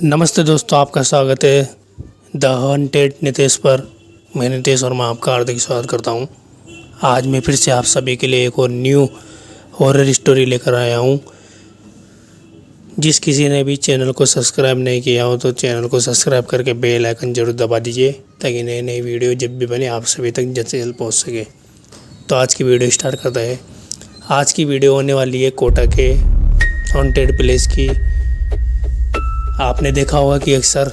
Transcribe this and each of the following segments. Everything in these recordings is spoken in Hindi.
नमस्ते दोस्तों, आपका स्वागत है द हॉन्टेड नितेश पर। मैं नितेश और मैं आपका हार्दिक स्वागत करता हूं। आज मैं फिर से आप सभी के लिए एक और न्यू हॉरर स्टोरी लेकर आया हूं। जिस किसी ने भी चैनल को सब्सक्राइब नहीं किया हो तो चैनल को सब्सक्राइब करके बेल आइकन जरूर दबा दीजिए, ताकि नई नई वीडियो जब भी बने आप सभी तक जल्द से जल्द पहुँच सके। तो आज की वीडियो स्टार्ट करते हैं। आज की वीडियो होने वाली है कोटा के हॉन्टेड प्लेस की। आपने देखा होगा कि अक्सर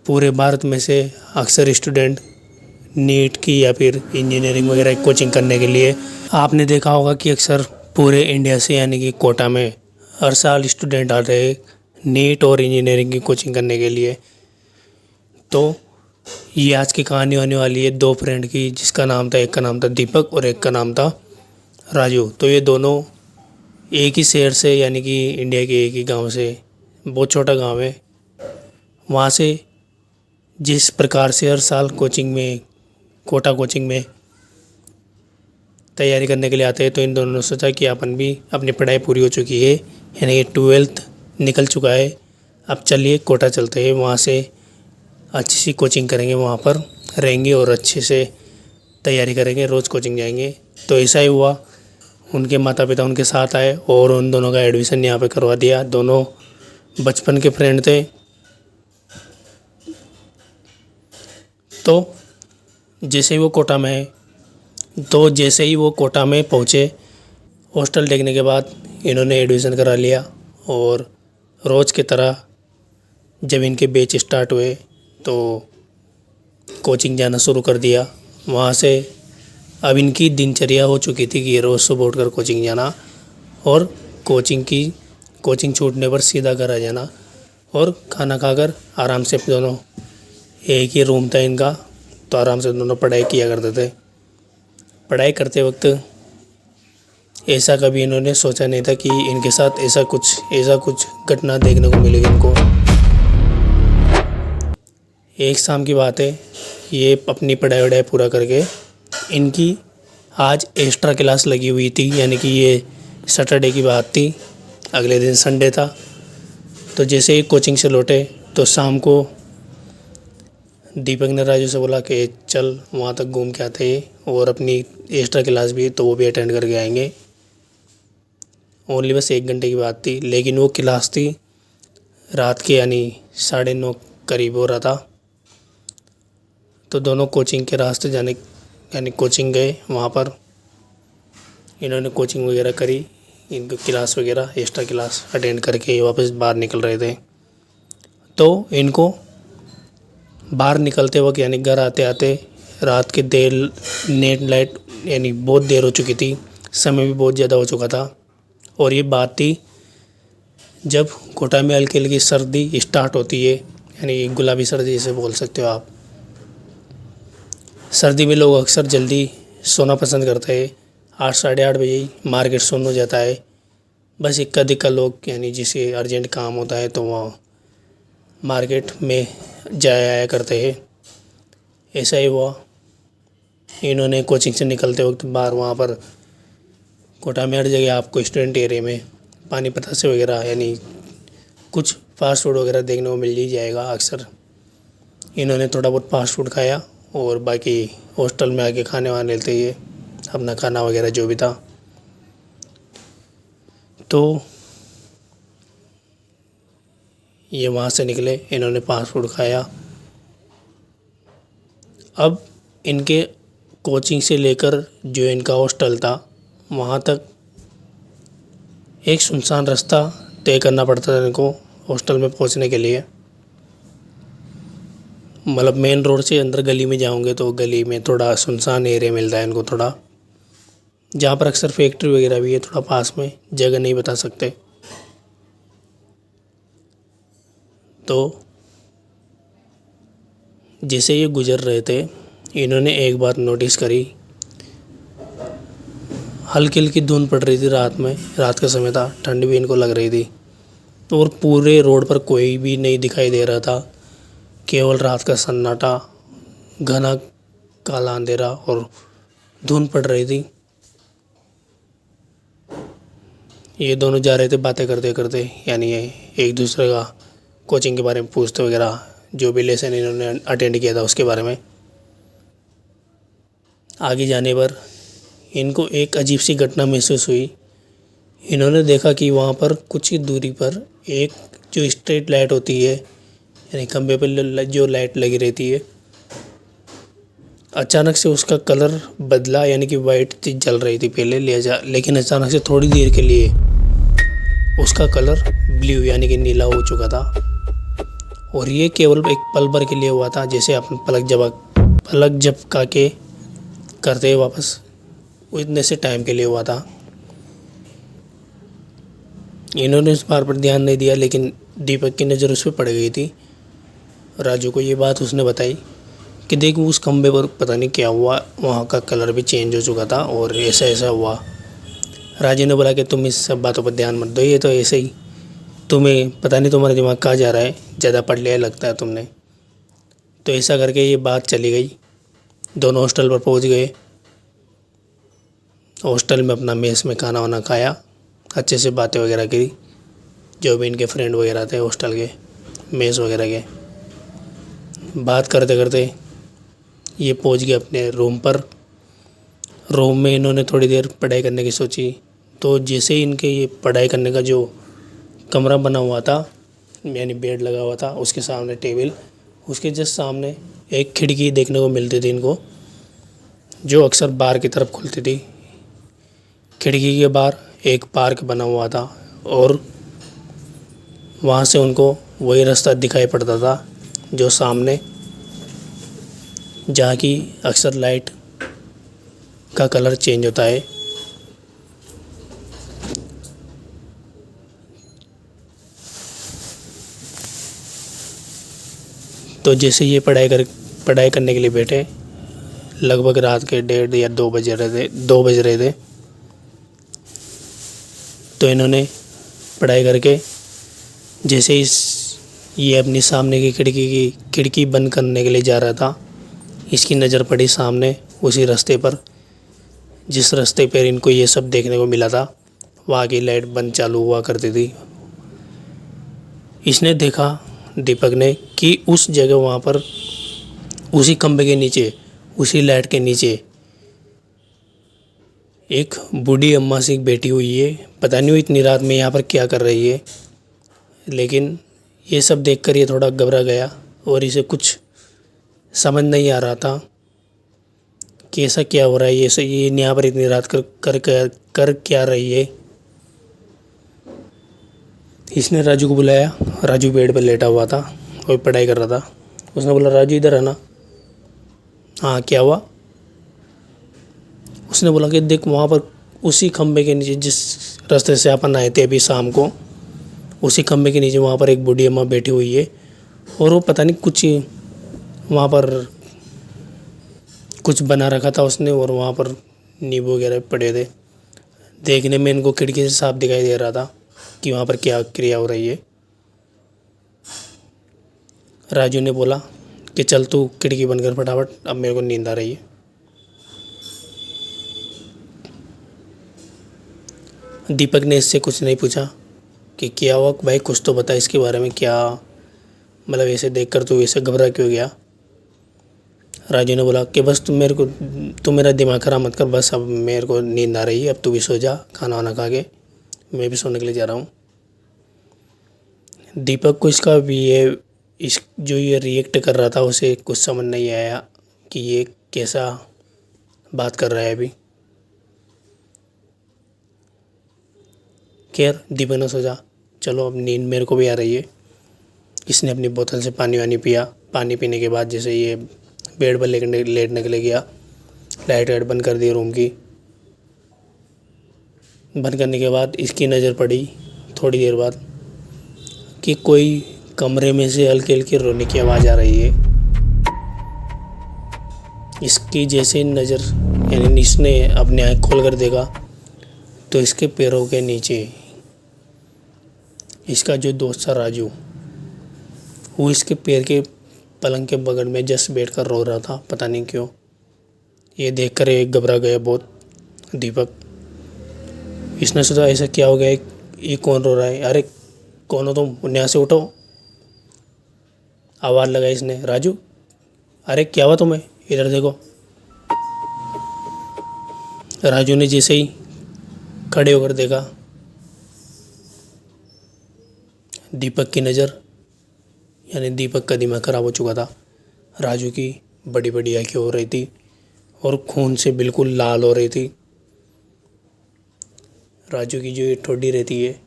पूरे भारत में से अक्सर स्टूडेंट नीट की या फिर इंजीनियरिंग वगैरह की कोचिंग करने के लिए आपने देखा होगा कि अक्सर पूरे इंडिया से यानी कि कोटा में हर साल स्टूडेंट आ रहे हैं नीट और इंजीनियरिंग की कोचिंग करने के लिए। तो ये आज की कहानी होने वाली है दो फ्रेंड की, जिसका नाम था, एक का नाम था दीपक और एक का नाम था राजू। तो ये दोनों एक ही शहर से यानी कि इंडिया के एक ही गांव से, बहुत छोटा गांव है, वहाँ से जिस प्रकार से हर साल कोचिंग में, कोटा कोचिंग में तैयारी करने के लिए आते हैं, तो इन दोनों ने सोचा कि अपन भी, अपनी पढ़ाई पूरी हो चुकी है यानी कि 12th निकल चुका है, अब चलिए कोटा चलते हैं, वहाँ से अच्छी सी कोचिंग करेंगे, वहाँ पर रहेंगे और अच्छे से तैयारी करेंगे, रोज़ कोचिंग जाएंगे। तो ऐसा ही हुआ, उनके माता पिता उनके साथ आए और उन दोनों का एडमिशन यहाँ पे करवा दिया। दोनों बचपन के फ्रेंड थे। तो जैसे ही वो कोटा में पहुँचे, हॉस्टल देखने के बाद इन्होंने एडमिशन करा लिया और रोज़ की तरह जब इनके बैच स्टार्ट हुए तो कोचिंग जाना शुरू कर दिया। वहाँ से अब इनकी दिनचर्या हो चुकी थी कि रोज़ सुबह उठकर कोचिंग जाना और कोचिंग छूटने पर सीधा घर आ जाना और खाना खाकर आराम से, दोनों एक ही रूम था इनका, तो आराम से दोनों पढ़ाई किया करते थे। पढ़ाई करते वक्त ऐसा कभी इन्होंने सोचा नहीं था कि इनके साथ ऐसा कुछ घटना देखने को मिलेगी इनको। एक शाम की बात है, ये अपनी पढ़ाई वढ़ाई पूरा करके, इनकी आज एक्स्ट्रा क्लास लगी हुई थी, यानी कि ये सैटरडे की बात थी, अगले दिन संडे था। तो जैसे ही कोचिंग से लौटे तो शाम को दीपक ने राजू से बोला कि चल वहाँ तक घूम के आते हैं और अपनी एक्स्ट्रा क्लास भी तो वो भी अटेंड करके आएंगे। ओनली बस 1 घंटे की बात थी, लेकिन वो क्लास थी रात के यानी 9:30 करीब हो रहा था। तो दोनों कोचिंग के रास्ते जाने यानी कोचिंग गए। वहाँ पर इन्होंने कोचिंग वगैरह करी, इनको क्लास वगैरह एक्स्ट्रा क्लास अटेंड करके वापस बाहर निकल रहे थे। तो इनको बाहर निकलते वक्त यानी घर आते आते रात के देर नेट लाइट यानी बहुत देर हो चुकी थी, समय भी बहुत ज़्यादा हो चुका था। और ये बात थी जब कोटा में हल्की हल्की सर्दी स्टार्ट होती है, यानी गुलाबी सर्दी जैसे बोल सकते हो आप। सर्दी में लोग अक्सर जल्दी सोना पसंद करते हैं, 8 साढ़े 8 बजे ही मार्केट सुन्न हो जाता है। बस इक्का दिक्का लोग यानी जिसे अर्जेंट काम होता है तो वहाँ मार्केट में जाया आया करते हैं। ऐसा ही हुआ, इन्होंने कोचिंग से निकलते वक्त बाहर, वहाँ पर कोटा में हर जगह आपको स्टूडेंट एरिया में पानी पतासे वगैरह यानी कुछ फास्ट फूड वगैरह देखने को मिल ही जाएगा अक्सर। इन्होंने थोड़ा बहुत फास्ट फूड खाया और बाकी हॉस्टल में आके खाने वाने लेते ही अपना खाना वगैरह जो भी था। तो ये वहाँ से निकले, इन्होंने फास्ट फूड खाया। अब इनके कोचिंग से लेकर जो इनका हॉस्टल था वहाँ तक एक सुनसान रास्ता तय करना पड़ता था इनको हॉस्टल में पहुँचने के लिए। मतलब मेन रोड से अंदर गली में जाओगे तो गली में थोड़ा सुनसान एरिया मिलता है इनको, थोड़ा जहाँ पर अक्सर फैक्ट्री वगैरह भी है, थोड़ा पास में, जगह नहीं बता सकते। तो जैसे ये गुजर रहे थे, इन्होंने एक बात नोटिस करी, हल्की हल्की धुंध पड़ रही थी रात में, रात का समय था, ठंड भी इनको लग रही थी और पूरे रोड पर कोई भी नहीं दिखाई दे रहा था, केवल रात का सन्नाटा, घना काला अंधेरा और धुंध पड़ रही थी। ये दोनों जा रहे थे बातें करते करते, यानी एक दूसरे का कोचिंग के बारे में पूछते वगैरह, जो भी लेसन इन्होंने अटेंड किया था उसके बारे में। आगे जाने पर इनको एक अजीब सी घटना महसूस हुई। इन्होंने देखा कि वहाँ पर कुछ ही दूरी पर एक जो स्ट्रीट लाइट होती है, यानी खंभे पर जो लाइट लगी रहती है, अचानक से उसका कलर बदला, यानी कि वाइट जल रही थी पहले लेकिन अचानक से थोड़ी देर के लिए उसका कलर ब्लू यानी कि नीला हो चुका था। और ये केवल एक पल भर के लिए हुआ था, जैसे अपने पलक झपका के करते हैं वापस, वो इतने से टाइम के लिए हुआ था। इन्होंने इस बार पर ध्यान नहीं दिया, लेकिन दीपक की नज़र उस पर पड़ गई थी। राजू को ये बात उसने बताई कि देख उस खंबे पर पता नहीं क्या हुआ, वहाँ का कलर भी चेंज हो चुका था और ऐसा ऐसा हुआ। राजू ने बोला कि तुम इस सब बातों पर ध्यान मत दो, ये तो ऐसे ही, तुम्हें पता नहीं तुम्हारा दिमाग कहाँ जा रहा है, ज़्यादा पढ़ लिया लगता है तुमने। तो ऐसा करके ये बात चली गई। दोनों हॉस्टल पर पहुँच गए। हॉस्टल में अपना मेस में खाना वाना खाया, अच्छे से बातें वगैरह की, जो भी इनके फ्रेंड वगैरह थे हॉस्टल के, मेस वगैरह के। बात करते करते ये पहुंच गए अपने रूम पर। रूम में इन्होंने थोड़ी देर पढ़ाई करने की सोची। तो जैसे ही इनके ये पढ़ाई करने का जो कमरा बना हुआ था, यानी बेड लगा हुआ था, उसके सामने टेबल, उसके जस्ट सामने एक खिड़की देखने को मिलती थी इनको, जो अक्सर बाहर की तरफ खुलती थी। खिड़की के बाहर एक पार्क बना हुआ था और वहाँ से उनको वही रास्ता दिखाई पड़ता था जो सामने, जहाँ की अक्सर लाइट का कलर चेंज होता है। तो जैसे ये पढ़ाई करने के लिए बैठे, लगभग रात के 1:30 या 2 बज रहे थे। तो इन्होंने पढ़ाई करके जैसे ये अपनी सामने की खिड़की बंद करने के लिए जा रहा था, इसकी नज़र पड़ी सामने उसी रास्ते पर, जिस रास्ते पर इनको ये सब देखने को मिला था। वहाँ की लाइट बंद चालू हुआ करती थी। इसने देखा, दीपक ने, कि उस जगह वहाँ पर उसी खंभे के नीचे, उसी लाइट के नीचे एक बूढ़ी अम्मा सी बैठी हुई है। पता नहीं वो इतनी रात में यहाँ पर क्या कर रही है, लेकिन ये सब देखकर ये थोड़ा घबरा गया और इसे कुछ समझ नहीं आ रहा था कि ऐसा क्या हो रहा है, ये यहाँ पर इतनी रात कर क्या रही है। इसने राजू को बुलाया। राजू बेड पर लेटा हुआ था और पढ़ाई कर रहा था। उसने बोला, राजू इधर है ना? हाँ, क्या हुआ? उसने बोला कि देख वहाँ पर उसी खंबे के नीचे, जिस रास्ते से अपन आए थे अभी शाम को, उसी खंबे के नीचे वहाँ पर एक बूढ़ी अम्मा बैठी हुई है और वो पता नहीं कुछ वहाँ पर कुछ बना रखा था उसने, और वहाँ पर नींबू वगैरह पड़े थे। देखने में इनको खिड़की से साफ दिखाई दे रहा था कि वहाँ पर क्या क्रिया हो रही है। राजू ने बोला कि चल तू खिड़की बंद कर फटाफट, अब मेरे को नींद आ रही है। दीपक ने इससे कुछ नहीं पूछा कि क्या हुआ भाई, कुछ तो बता इसके बारे में, क्या मतलब ऐसे देखकर तू ऐसे घबरा क्यों गया? राजू ने बोला कि बस तू मेरा दिमाग खराब मत कर, बस अब मेरे को नींद आ रही है, अब तू भी सो जा, खाना वाना खा के मैं भी सोने के लिए जा रहा हूँ। दीपक को इसका भी जो ये रिएक्ट कर रहा था उसे कुछ समझ नहीं आया कि ये कैसा बात कर रहा है अभी। खैर दीपक ने सोचा चलो अब नींद मेरे को भी आ रही है। इसने अपनी बोतल से पानी वानी पिया। पानी पीने के बाद जैसे ये बेड पर लेटने के लिए गया, लाइट वाइट बंद कर दी रूम की। बंद करने के बाद इसकी नज़र पड़ी थोड़ी देर बाद कि कोई कमरे में से हल्की हल्की रोने की आवाज़ आ रही है। इसकी जैसे नज़र, यानी इसने अपनी आँख खोल कर देखा तो इसके पैरों के नीचे इसका जो दोस्त था राजू, वो इसके पैर के पलंग के बगल में जस्ट बैठ कर रो रहा था, पता नहीं क्यों। ये देखकर एक घबरा गया बहुत दीपक। इसने सोचा ऐसा क्या हो गया, ये कौन रो रहा है? अरे कौन हो तुम, यहाँ से उठो। आवाज़ लगाई इसने, राजू अरे क्या हुआ तुम्हें, इधर देखो। राजू ने जैसे ही खड़े होकर देखा, दीपक की नज़र, यानी दीपक का दिमाग खराब हो चुका था। राजू की बड़ी बड़ी आँखें हो रही थी और खून से बिल्कुल लाल हो रही थी। राजू की जो ये ठोडी रहती है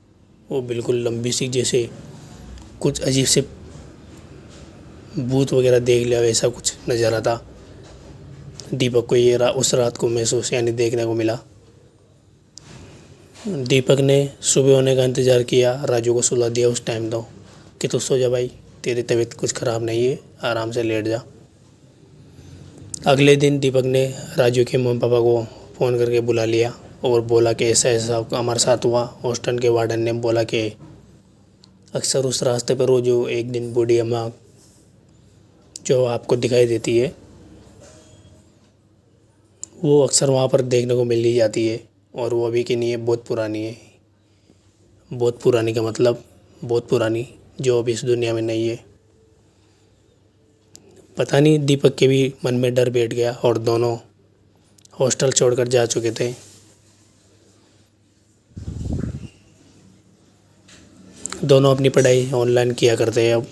वो बिल्कुल लंबी सी, जैसे कुछ अजीब से भूत वगैरह देख लिया वैसा कुछ नज़ारा था। दीपक को ये उस रात को महसूस यानी देखने को मिला। दीपक ने सुबह होने का इंतज़ार किया, राजू को सुला दिया उस टाइम तो कि तू सो जा भाई, तेरी तबीयत कुछ ख़राब नहीं है, आराम से लेट जा। अगले दिन दीपक ने राजू के मम्मी पापा को फ़ोन करके बुला लिया और बोला कि ऐसा ऐसा हमारे साथ हुआ। हॉस्टल के वार्डन ने बोला कि अक्सर उस रास्ते पर वो जो एक दिन बूढ़ी अम्मा जो आपको दिखाई देती है वो अक्सर वहाँ पर देखने को मिल ही जाती है, और वो अभी की नहीं है, बहुत पुरानी है। बहुत पुरानी का मतलब बहुत पुरानी, जो अभी इस दुनिया में नहीं है। पता नहीं दीपक के भी मन में डर बैठ गया और दोनों हॉस्टल छोड़कर जा चुके थे। दोनों अपनी पढ़ाई ऑनलाइन किया करते हैं अब,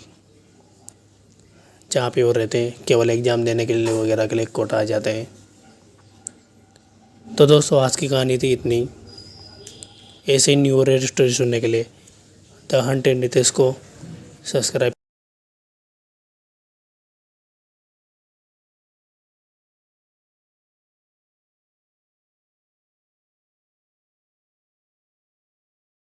जहाँ पे वो रहते हैं केवल एग्ज़ाम देने के लिए वगैरह के लिए कोटा आ जाते हैं। तो दोस्तों आज की कहानी थी इतनी। ऐसे ही न्यू और स्टोरी सुनने के लिए द हंट एंड नितेश को सब्सक्राइब